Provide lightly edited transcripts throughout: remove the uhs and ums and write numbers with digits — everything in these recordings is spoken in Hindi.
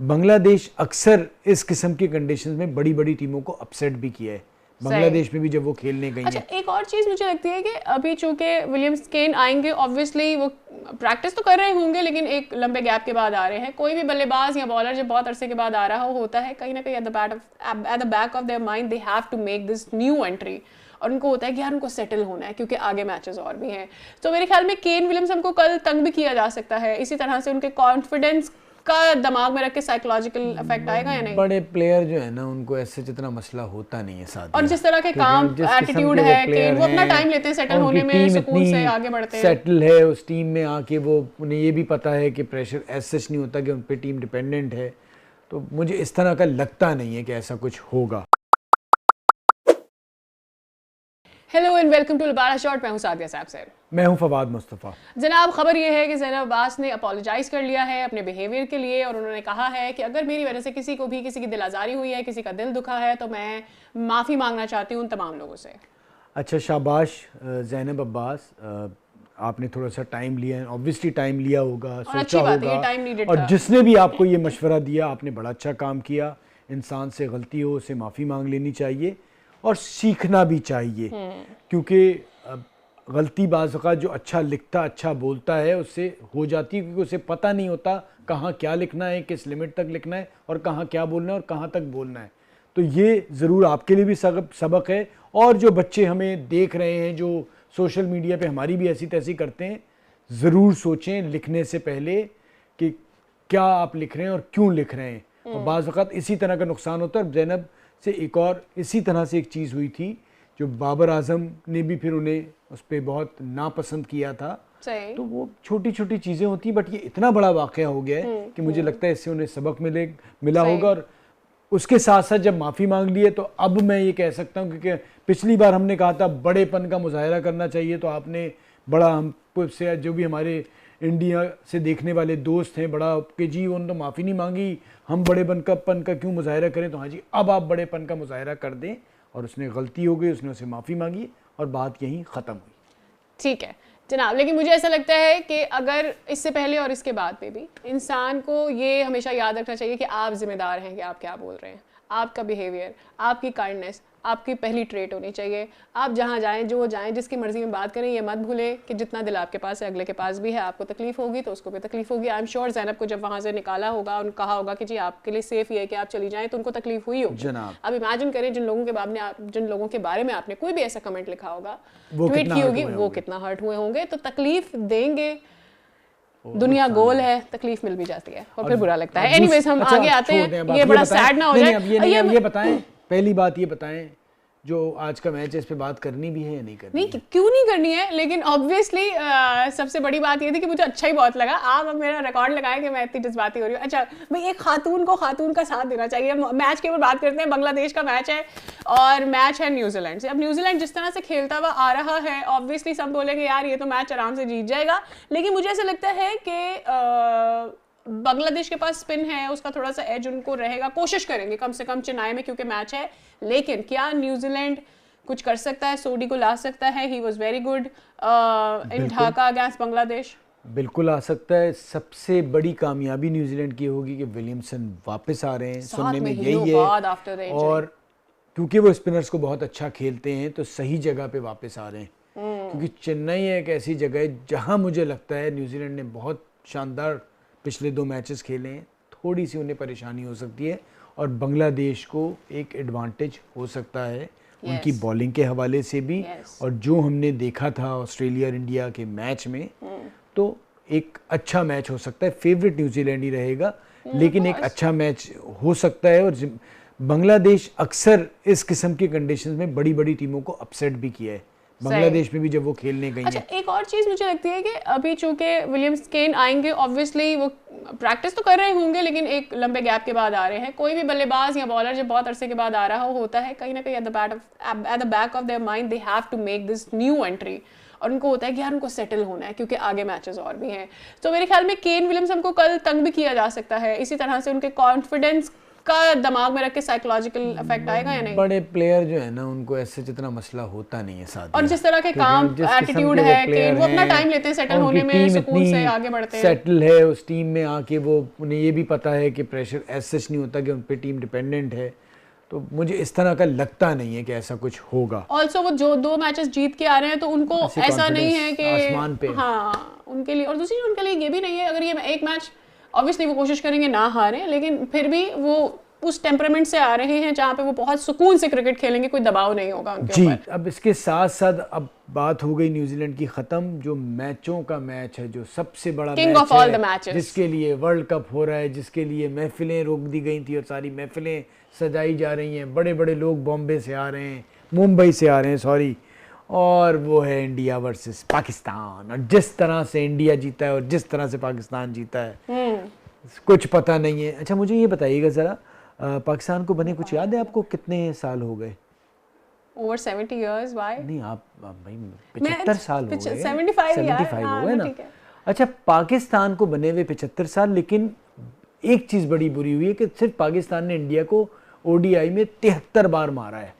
बांग्लादेश अक्सर इस किस्म की कंडीशंस में बड़ी बड़ी टीमों को अपसेट भी किया है, बांग्लादेश में भी जब वो खेलने गई अच्छा, हैं। एक और चीज़ मुझे लगती है कि अभी चूंकि विलियम्स केन आएंगे, ऑब्वियसली वो प्रैक्टिस तो कर रहे होंगे लेकिन एक लंबे गैप के बाद आ रहे हैं। कोई भी बल्लेबाज या बॉलर जब बहुत अरसे के बाद आ रहा होता है, कहीं ना कहीं at the back of their mind they have to make this new entry, और उनको होता है कि यार उनको सेटल होना है क्योंकि आगे मैचेस और भी हैं। तो मेरे ख्याल में केन विलियम्स हमको कल तंग भी किया जा सकता है, इसी तरह से उनके कॉन्फिडेंस का दिमाग में रख के साइकोलॉजिकल इफेक्ट आएगा या नहीं? बड़े प्लेयर जो है ना उनको ऐसे जितना मसला होता नहीं है साथ, और जिस तरह के काम एटीट्यूड है कि वो अपना टाइम लेते हैं सेटल होने में, सुकून से आगे बढ़ते हैं, सेटल है उस टीम में आके, वो उन्हें ये भी पता है कि प्रेशर ऐसा नहीं होता कि उन पे टीम डिपेंडेंट है। तो मुझे इस तरह का लगता नहीं है कि ऐसा कुछ होगा। Hello and welcome to Labara shot. मैं हूं सादिया साहब से। मैं हूं फवाद मुस्तफ़ा। जनाब, खबर यह है कि ज़ैनब अब्बास ने अपोलोजाइज़ कर लिया है अपने बिहेवियर के लिए, और उन्होंने कहा है कि अगर मेरी वजह से किसी को भी किसी की दिल आज़ारी हुई है, किसी का दिल दुखा है, तो मैं माफ़ी मांगना चाहती हूँ उन तमाम लोगों से। अच्छा, शाबाश ज़ैनब अब्बास, आपने थोड़ा सा टाइम लिया है, ऑब्वियसली टाइम लिया होगा, सोचा होगा, और जिसने भी आपको ये मशवरा दिया आपने बड़ा अच्छा काम किया। इंसान से गलती हो उसे माफ़ी मांग लेनी चाहिए और सीखना भी चाहिए, क्योंकि गलती बाज़ औक़ात जो अच्छा लिखता अच्छा बोलता है उससे हो जाती है, क्योंकि उसे पता नहीं होता कहाँ क्या लिखना है, किस लिमिट तक लिखना है, और कहाँ क्या बोलना है और कहाँ तक बोलना है। तो ये ज़रूर आपके लिए भी सबक है, और जो बच्चे हमें देख रहे हैं जो सोशल मीडिया पे हमारी भी ऐसी तैसी करते हैं, ज़रूर सोचें लिखने से पहले कि क्या आप लिख रहे हैं और क्यों लिख रहे हैं। और बाज़ औक़ात इसी तरह का नुकसान होता है। ज़ैनब से एक और इसी तरह से एक चीज़ हुई थी, जो बाबर आजम ने भी फिर उन्हें उस पर बहुत नापसंद किया था। तो वो छोटी छोटी चीज़ें होती हैं, बट ये इतना बड़ा वाक़या हो गया है कि मुझे लगता है इससे उन्हें सबक मिला होगा। और उसके साथ साथ जब माफ़ी मांग ली है तो अब मैं ये कह सकता हूँ, क्योंकि पिछली बार हमने कहा था बड़ेपन का मुजाहरा करना चाहिए, तो आपने बड़ा हमको से जो भी हमारे इंडिया से देखने वाले दोस्त हैं बड़ा कि जी उन्होंने तो माफ़ी नहीं मांगी, हम बड़ेपन का क्यों मुजाहरा करें। तो हाँ जी, अब आप बड़ेपन का मुजाहरा कर दें, और उसने गलती हो गई, उसने उसे माफ़ी मांगी और बात यहीं ख़त्म हुई। ठीक है जनाब, लेकिन मुझे ऐसा लगता है कि अगर इससे पहले और इसके बाद पे भी इंसान को ये हमेशा याद रखना चाहिए कि आप जिम्मेदार हैं कि आप क्या बोल रहे हैं। आपका बिहेवियर, आपकी काइंडनेस आपकी पहली ट्रेट होनी चाहिए। आप जहाँ जाएं, जो जाएं, जिसकी मर्ज़ी में बात करें, ये मत भूलें कि जितना दिल आपके पास है अगले के पास भी है। आपको तकलीफ होगी तो उसको भी तकलीफ होगी। आई एम श्योर ज़ैनब को जब वहाँ से निकाला होगा और कहा होगा कि जी आपके लिए सेफ़ ही है कि आप चली जाएँ, तो उनको तकलीफ हुई होगी जनाब। अब इमेजिन करें जिन लोगों के बारे में आपने कोई भी ऐसा कमेंट लिखा होगा, ट्वीट की होगी, वो कितना हर्ट हुए होंगे। तो तकलीफ देंगे, दुनिया गोल है, तकलीफ मिल भी जाती है और फिर बुरा लगता है। एनीवेज हम आगे आते हैं, ये बड़ा सैड ना हो जाए। ये बताएं, पहली बात ये बताएं, जो आज का मैच है इस पे बात करनी भी है या नहीं करनी? नहीं, क्यों नहीं करनी है, लेकिन ऑब्वियसली सबसे बड़ी बात ये थी कि मुझे अच्छा ही बहुत लगा। आप अब मेरा रिकॉर्ड लगाएं कि मैं इतनी जज्बाती हो रही हूँ। अच्छा भाई, एक खातून को खातून का साथ देना चाहिए। मैच के ऊपर बात करते हैं। बांग्लादेश का मैच है और मैच है न्यूजीलैंड से। अब न्यूजीलैंड जिस तरह से खेलता हुआ आ रहा है, ऑब्वियसली सब बोलेंगे यार ये तो मैच आराम से जीत जाएगा, लेकिन मुझे ऐसा लगता है कि बांग्लादेश के पास स्पिन है, उसका थोड़ा सा एज उनको रहेगा। कोशिश करेंगे कम से कम चेन्नई में, क्योंकि मैच है। लेकिन क्या न्यूजीलैंड कुछ कर सकता है, सोडी को ला सकता है? He was very good in Dhaka against Bangladesh. बिल्कुल आ सकता है। सबसे बड़ी कामयाबी न्यूजीलैंड की होगी कि विलियमसन वापस आ रहे हैं, सुनने में यही है, और क्योंकि वो स्पिनर्स को बहुत अच्छा खेलते हैं तो सही जगह पे वापस आ रहे हैं। क्योंकि चेन्नई एक ऐसी जगह है जहां मुझे लगता है न्यूजीलैंड ने बहुत शानदार पिछले 2 मैचेस खेले हैं, थोड़ी सी उन्हें परेशानी हो सकती है, और बांग्लादेश को एक एडवांटेज हो सकता है उनकी बॉलिंग के हवाले से भी। और जो हमने देखा था ऑस्ट्रेलिया और इंडिया के मैच में, तो एक अच्छा मैच हो सकता है। फेवरेट न्यूजीलैंड ही रहेगा, लेकिन एक अच्छा मैच हो सकता है। और बांग्लादेश अक्सर इस किस्म की कंडीशंस में बड़ी बड़ी टीमों को अपसेट भी किया है, बांग्लादेश में भी जब वो खेलने गई अच्छा, एक और चीज़ मुझे लगती है कि अभी चूंकि विलियम्स केन आएंगे, ऑब्वियसली वो प्रैक्टिस तो कर रहे होंगे लेकिन एक लंबे गैप के बाद आ रहे हैं। कोई भी बल्लेबाज या बॉलर जब बहुत अरसे के बाद आ रहा होता है, कहीं ना कहीं at the back of their mind they have to make this new entry, और उनको होता है कि यार उनको सेटल होना है क्योंकि आगे मैचेस और भी हैं। तो मेरे ख्याल में केन विलियम्स हमको कल तंग भी किया जा सकता है, इसी तरह से उनके कॉन्फिडेंस पक्का दिमाग में रख के साइकोलॉजिकल इफेक्ट आएगा या नहीं? बड़े प्लेयर जो है ना उनको ऐसे जितना मसला होता नहीं है साथ। और जिस तरह के काम एटीट्यूड है कि वो अपना टाइम लेते हैं सेटल होने में, सुकून से आगे बढ़ते हैं, सेटल है उस टीम में आके, वो उन्हें ये भी पता है कि प्रेशर ऐसा नहीं होता कि उन पे टीम डिपेंडेंट है। तो मुझे इस तरह का लगता नहीं है कि ऐसा कुछ होगा। ऑल्सो वो जो 2 मैचेस जीत के आ रहे हैं तो उनको ऐसा नहीं है कि आसमान पे, हाँ उनके लिए, और दूसरी उनके लिए ये भी नहीं है, अगर ये एक मैच ऑब्वियसली वो कोशिश करेंगे ना हारें, लेकिन फिर भी वो उस टेम्परामेंट से आ रहे हैं जहाँ पे वो बहुत सुकून से क्रिकेट खेलेंगे, कोई दबाव नहीं होगा उनके ऊपर। अब इसके साथ साथ अब बात हो गई न्यूजीलैंड की खत्म, जो मैचों का मैच है, जो सबसे बड़ा king of all the matches, जिसके लिए वर्ल्ड कप हो रहा है, जिसके लिए महफिलें रोक दी गई थी और सारी महफिलें सजाई जा रही हैं, बड़े बड़े लोग बॉम्बे से आ रहे हैं, मुंबई से आ रहे हैं सॉरी, और वो है इंडिया वर्सेस पाकिस्तान। और जिस तरह से इंडिया जीता है और जिस तरह से पाकिस्तान जीता है कुछ पता नहीं है। अच्छा मुझे ये बताइएगा जरा, पाकिस्तान को बने कुछ याद है आपको, कितने साल हो गए? Over 70 years. व्हाई? नहीं आप भाई 75 साल हो गए, 75 हो गए ना। अच्छा पाकिस्तान को बने हुए 75 साल, लेकिन एक चीज बड़ी बुरी हुई है कि सिर्फ पाकिस्तान ने इंडिया को ओडीआई में 73 बार मारा है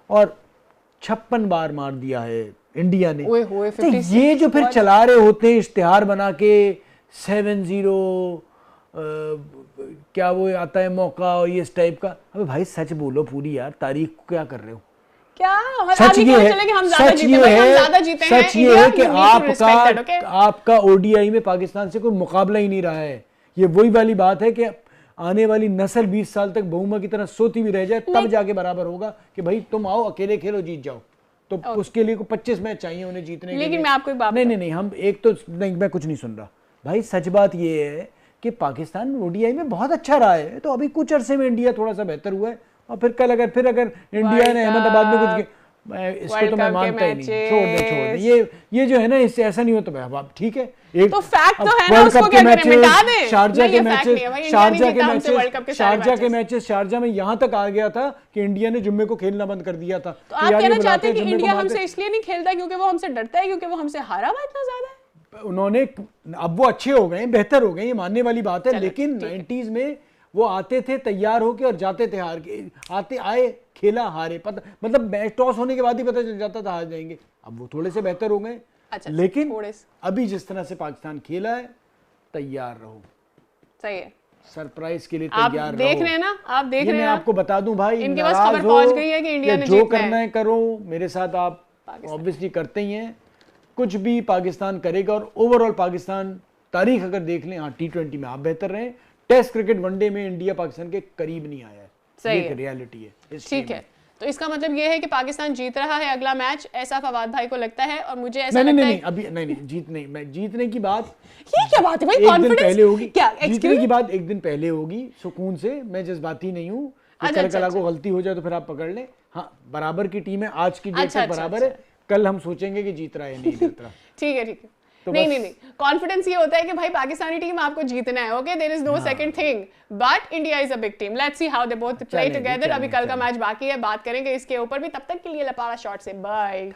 और 56 बार मार दिया है इंडिया ने। तो ये जो फिर चला रहे होते हैं इश्तिहार बना के 7-0 क्या वो आता है मौका और ये इस टाइप का, अबे भाई सच बोलो पूरी यार, तारीख को क्या कर रहे हो? क्या सच ये है, सच ये है कि आपका ओडीआई में पाकिस्तान से कोई मुकाबला ही नहीं रहा है। ये वही वाली बात है कि आने वाली नस्ल 20 साल तक बहुमा की तरह सोती भी रह जाए तब जाके बराबर होगा कि भाई तुम आओ अकेले खेलो जीत जाओ। तो उसके लिए 25 मैच चाहिए उन्हें जीतने के लिए। लेकिन मैं आपको एक बात नहीं हम एक तो नहीं, मैं कुछ नहीं सुन रहा भाई। सच बात ये है कि पाकिस्तान ओडीआई में बहुत अच्छा रहा है, तो अभी कुछ अरसे में इंडिया थोड़ा सा बेहतर हुआ है, और फिर कल अगर इंडिया ने अहमदाबाद में कुछ, इसको तो मैं मानता ही नहीं। छोड़ दे ये जो है ना, इससे ऐसा नहीं होता भाई। ठीक है, एक तो फैक्ट तो है ना, उसको क्या करें, मिटा दें। शारजा के मैचेस शारजा में यहाँ तक आ गया था कि इंडिया ने जुम्मे को खेलना बंद कर दिया था। तो आप कहना चाहते हैं कि इंडिया हमसे इसलिए नहीं खेलता क्योंकि वो हमसे डरता है, क्योंकि वो हमसे हारा हुआ इतना ज्यादा है? उन्होंने, अब वो अच्छे हो गए, बेहतर हो गए, ये मानने वाली बात है, लेकिन 90s में वो आते थे तैयार होके और जाते थे हार के, आए खेला हारे, पता मतलब मैच टॉस होने के बाद ही पता चल जाता था हार जाएंगे। अब वो थोड़े से बेहतर हो गए। अच्छा, लेकिन अभी जिस तरह से पाकिस्तान खेला है, तैयार रहो। सही है, सरप्राइज के लिए तैयार रहो। देख रहे हैं ना, आप देख रहे हैं, मैं आपको बता दूं भाई, इनके पास खबर पहुंच गई है कि इंडिया ने जो करना है करो, मेरे साथ आप ऑब्वियसली करते ही हैं, कुछ भी पाकिस्तान करेगा। और ओवरऑल पाकिस्तान तारीख अगर देख लें, हाँ T20 में आप बेहतर रहे, टेस्ट क्रिकेट वनडे में इंडिया पाकिस्तान के करीब नहीं आया है। सही है, रियलिटी है। ठीक है, तो इसका मतलब ये है कि पाकिस्तान जीत रहा है अगला मैच, ऐसा फवाद भाई को लगता है। और मुझे ऐसा लगता है अभी नहीं जीतने की बात, ये क्या बात है भाई, कॉन्फिडेंस पहले होगी क्या? जीतने की बात एक दिन पहले होगी, सुकून से। मैं जज्बाती नहीं हूँ, कल को गलती हो जाए तो फिर आप पकड़ लें। हाँ, बराबर की टीम है, आज की डेट तक बराबर है, कल हम सोचेंगे कि जीत रहा है नहीं जीत रहा। ठीक है तो नहीं कॉन्फिडेंस ये होता है कि भाई पाकिस्तानी टीम आपको जीतना है, okay, there is no second thing, but India is a big team, let's see how they both play together. अभी कल का मैच बाकी है, बात करेंगे इसके ऊपर भी। तब तक के लिए लपाड़ा शॉट से बाय।